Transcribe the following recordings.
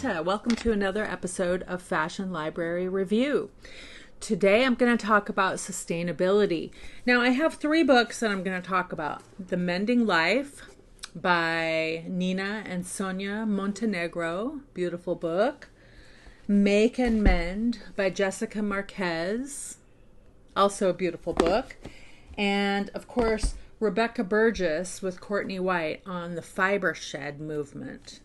Margarita. Welcome to another episode of Fashion Library Review. Today I'm going to talk about sustainability. Now I have 3 books that I'm going to talk about. The Mending Life by Nina and Sonia Montenegro, beautiful book. Make and Mend by Jessica Marquez, also a beautiful book. And of course, Rebecca Burgess with Courtney White on the fiber shed movement.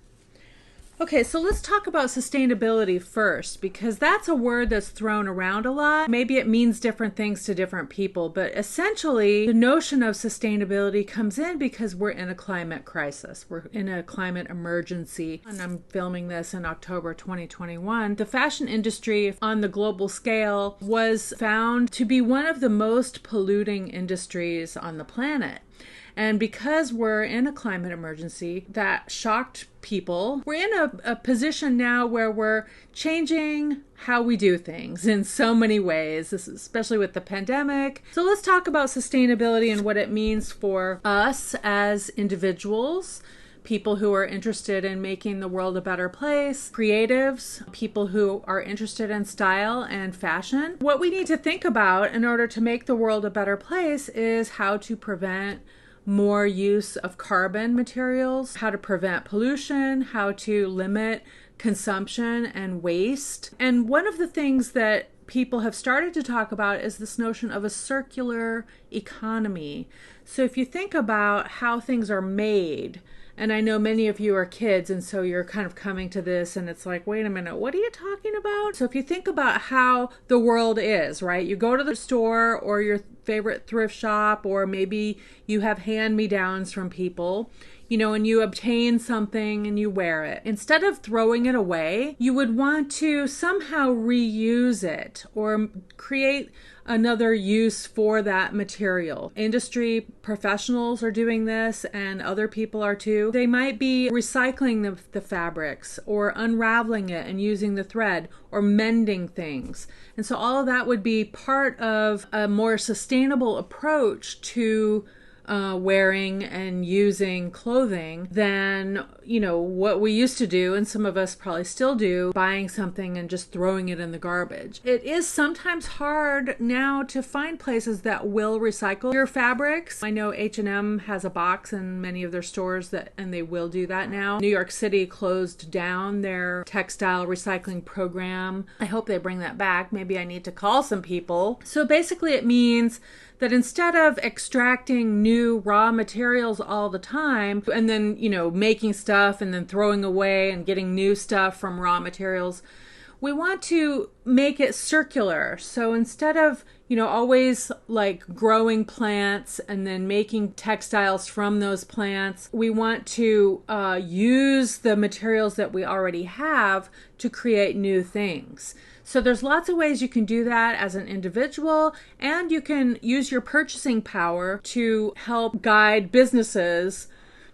Okay, so let's talk about sustainability first, because that's a word that's thrown around a lot. Maybe it means different things to different people, but essentially the notion of sustainability comes in because we're in a climate crisis. We're in a climate emergency, and I'm filming this in October 2021. The fashion industry on the global scale was found to be one of the most polluting industries on the planet. And because we're in a climate emergency, that shocked people. We're in a position now where we're changing how we do things in so many ways, especially with the pandemic. So let's talk about sustainability and what it means for us as individuals, people who are interested in making the world a better place, creatives, people who are interested in style and fashion. What we need to think about in order to make the world a better place is how to prevent more use of carbon materials, how to prevent pollution, how to limit consumption and waste. And one of the things that people have started to talk about is this notion of a circular economy. So if you think about how things are made, and I know many of you are kids, and so you're kind of coming to this and it's like, wait a minute, what are you talking about? So if you think about how the world is, right? You go to the store or your favorite thrift shop, or maybe you have hand-me-downs from people, and you obtain something and you wear it. Instead of throwing it away, you would want to somehow reuse it or create another use for that material. Industry professionals are doing this, and other people are too. They might be recycling the fabrics or unraveling it and using the thread or mending things. And so all of that would be part of a more sustainable approach to wearing and using clothing than, what we used to do, and some of us probably still do, buying something and just throwing it in the garbage. It is sometimes hard now to find places that will recycle your fabrics. I know H&M has a box in many of their stores and they will do that now. New York City closed down their textile recycling program. I hope they bring that back. Maybe I need to call some people. So basically it means that instead of extracting new raw materials all the time and then, making stuff and then throwing away and getting new stuff from raw materials, we want to make it circular. So instead of, always like growing plants and then making textiles from those plants, we want to use the materials that we already have to create new things. So there's lots of ways you can do that as an individual, and you can use your purchasing power to help guide businesses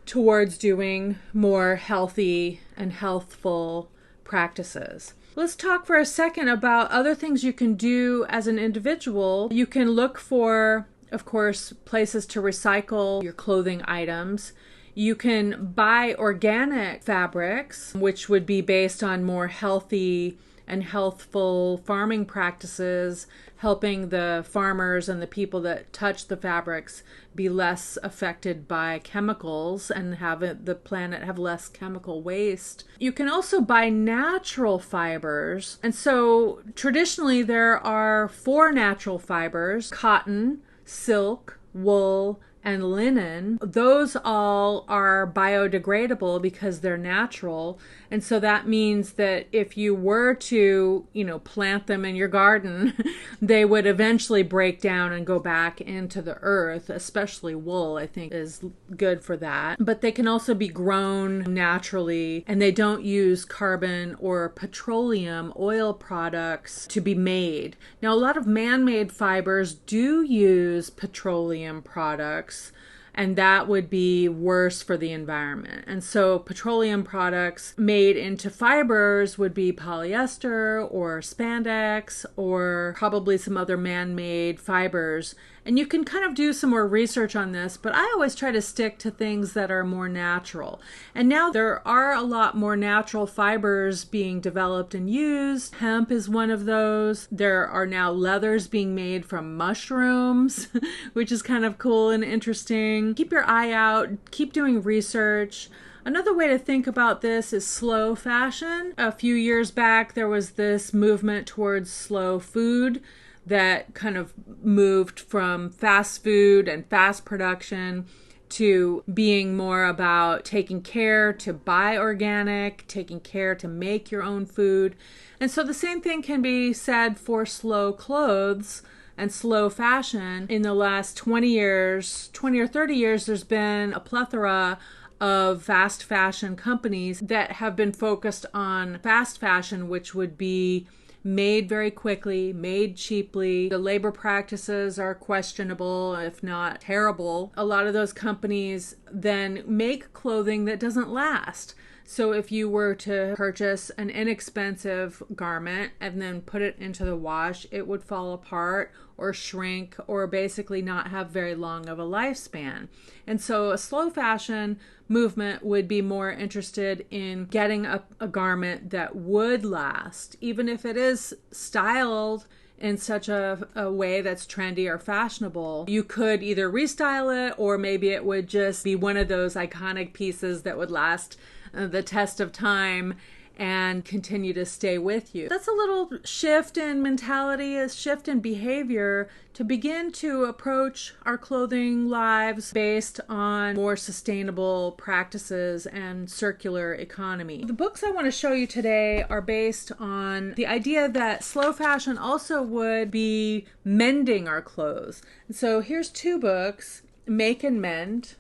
towards doing more healthy and healthful practices. Let's talk for a second about other things you can do as an individual. You can look for, of course, places to recycle your clothing items. You can buy organic fabrics, which would be based on more healthy and healthful farming practices, helping the farmers and the people that touch the fabrics be less affected by chemicals and have the planet have less chemical waste. You can also buy natural fibers. And so traditionally there are 4 natural fibers: cotton, silk, wool, and linen. Those all are biodegradable because they're natural. And so that means that if you were to, plant them in your garden, they would eventually break down and go back into the earth. Especially wool, I think, is good for that. But they can also be grown naturally, and they don't use carbon or petroleum oil products to be made. Now, a lot of man-made fibers do use petroleum products, and that would be worse for the environment. And so petroleum products made into fibers would be polyester or spandex or probably some other man-made fibers. And you can kind of do some more research on this, but I always try to stick to things that are more natural. And now there are a lot more natural fibers being developed and used. Hemp is one of those. There are now leathers being made from mushrooms, which is kind of cool and interesting. Keep your eye out, keep doing research. Another way to think about this is slow fashion. A few years back, there was this movement towards slow food that kind of moved from fast food and fast production to being more about taking care to buy organic, taking care to make your own food. And so the same thing can be said for slow clothes and slow fashion. In the last 20 or 30 years, there's been a plethora of fast fashion companies that have been focused on fast fashion, which would be made very quickly, made cheaply. The labor practices are questionable, if not terrible. A lot of those companies then make clothing that doesn't last. So if you were to purchase an inexpensive garment and then put it into the wash, it would fall apart or shrink or basically not have very long of a lifespan. And so a slow fashion movement would be more interested in getting a garment that would last, even if it is styled in such a way that's trendy or fashionable. You could either restyle it, or maybe it would just be one of those iconic pieces that would last the test of time and continue to stay with you. That's a little shift in mentality, a shift in behavior to begin to approach our clothing lives based on more sustainable practices and circular economy. The books I want to show you today are based on the idea that slow fashion also would be mending our clothes. And so here's two books, Make and Mend,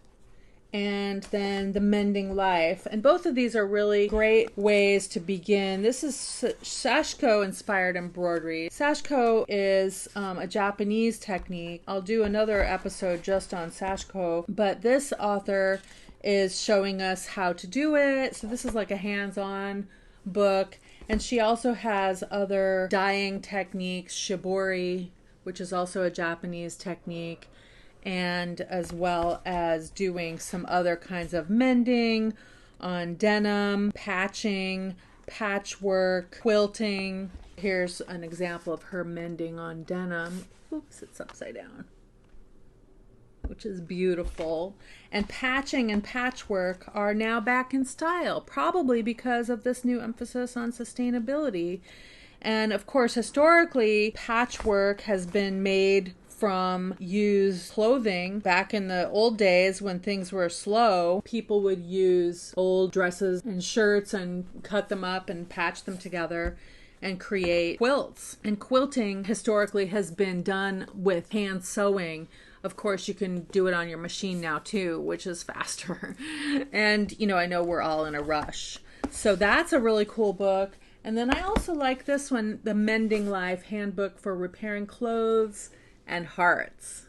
and then The Mending Life. And both of these are really great ways to begin. This is sashiko inspired embroidery. Sashiko is a Japanese technique. I'll do another episode just on sashiko, but this author is showing us how to do it. So this is like a hands-on book. And she also has other dyeing techniques, shibori, which is also a Japanese technique, and as well as doing some other kinds of mending on denim, patching, patchwork, quilting. Here's an example of her mending on denim. Oops, it's upside down, which is beautiful. And patching and patchwork are now back in style, probably because of this new emphasis on sustainability. And of course, historically, patchwork has been made from used clothing. Back in the old days when things were slow, people would use old dresses and shirts and cut them up and patch them together and create quilts. And quilting historically has been done with hand sewing. Of course, you can do it on your machine now too, which is faster. And, I know we're all in a rush. So that's a really cool book. And then I also like this one, The Mending Life Handbook for Repairing Clothes and Hearts.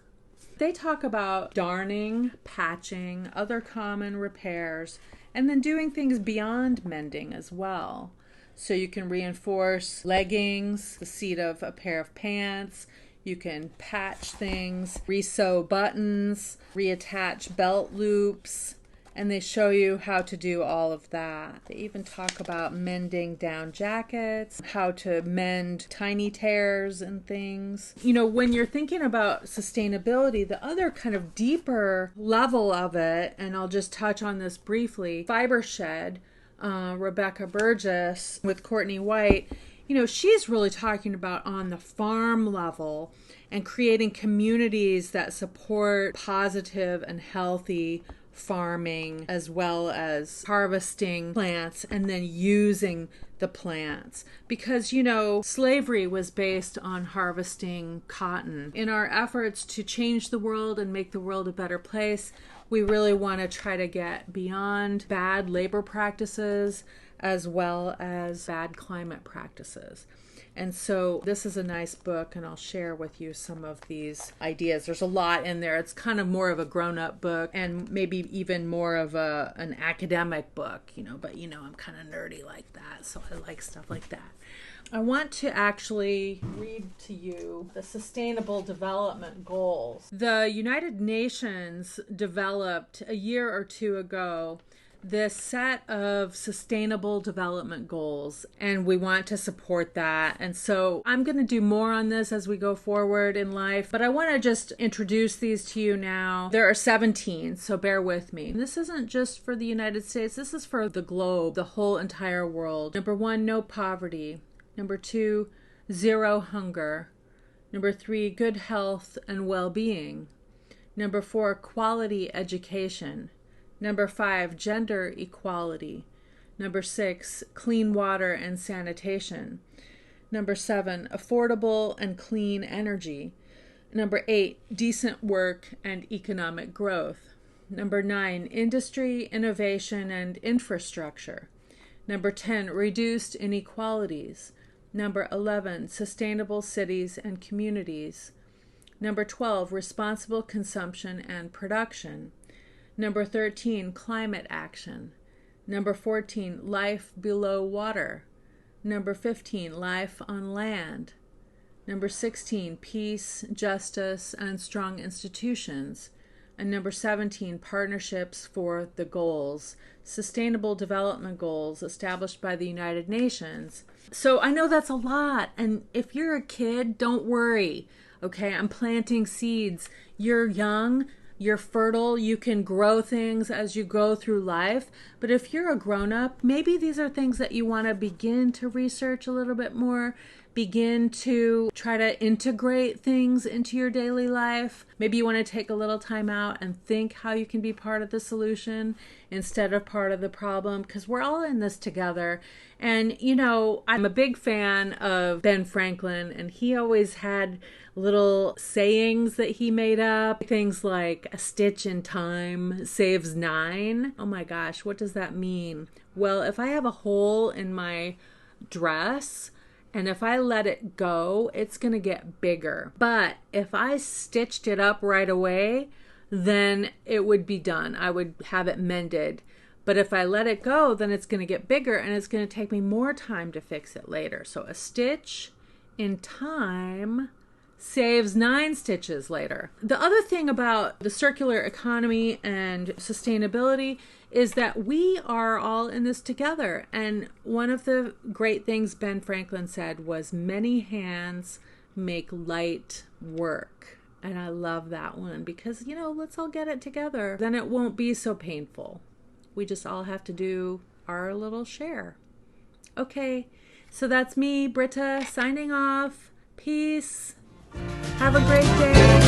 They talk about darning, patching, other common repairs, and then doing things beyond mending as well. So you can reinforce leggings, the seat of a pair of pants. You can patch things, re-sew buttons, reattach belt loops, and they show you how to do all of that. They even talk about mending down jackets, how to mend tiny tears and things. When you're thinking about sustainability, the other kind of deeper level of it, and I'll just touch on this briefly, Fiber Shed, Rebecca Burgess with Courtney White, she's really talking about on the farm level and creating communities that support positive and healthy farming, as well as harvesting plants and then using the plants. Because, slavery was based on harvesting cotton. In our efforts to change the world and make the world a better place, we really want to try to get beyond bad labor practices as well as bad climate practices. And so this is a nice book, and I'll share with you some of these ideas. There's a lot in there. It's kind of more of a grown-up book and maybe even more of an academic book, but I'm kind of nerdy like that, so I like stuff like that. I want to actually read to you the Sustainable Development Goals. The United Nations developed a year or two ago this set of Sustainable Development Goals, and we want to support that. And so I'm going to do more on this as we go forward in life, but I want to just introduce these to you now. There are 17, so bear with me. This isn't just for the United States, this is for the globe, the whole entire world. Number 1, no poverty. Number 2, 0 hunger. Number 3, good health and well-being. Number 4, quality education. Number 5, gender equality. Number 6, clean water and sanitation. Number 7, affordable and clean energy. Number 8, decent work and economic growth. Number 9, industry, innovation, and infrastructure. Number 10, reduced inequalities. Number 11, sustainable cities and communities. Number 12, responsible consumption and production. Number 13, climate action. Number 14, life below water. Number 15, life on land. Number 16, peace, justice, and strong institutions. And number 17, partnerships for the goals, Sustainable Development Goals established by the United Nations. So I know that's a lot, and if you're a kid, don't worry. Okay, I'm planting seeds. You're young, you're fertile, you can grow things as you go through life. But if you're a grown-up, maybe these are things that you want to begin to research a little bit more, begin to try to integrate things into your daily life. Maybe you want to take a little time out and think how you can be part of the solution instead of part of the problem, because we're all in this together. And, you know, I'm a big fan of Ben Franklin, and he always had little sayings that he made up. Things like, a stitch in time saves 9. Oh my gosh, what does that mean? Well, if I have a hole in my dress, and if I let it go, it's going to get bigger. But if I stitched it up right away, then it would be done. I would have it mended. But if I let it go, then it's going to get bigger, and it's going to take me more time to fix it later. So a stitch in time saves 9 stitches later. The other thing about the circular economy and sustainability is that we are all in this together. And one of the great things Ben Franklin said was, many hands make light work. And I love that one because, you know, let's all get it together. Then it won't be so painful. We just all have to do our little share. Okay, so that's me, Britta, signing off. Peace. Have a great day.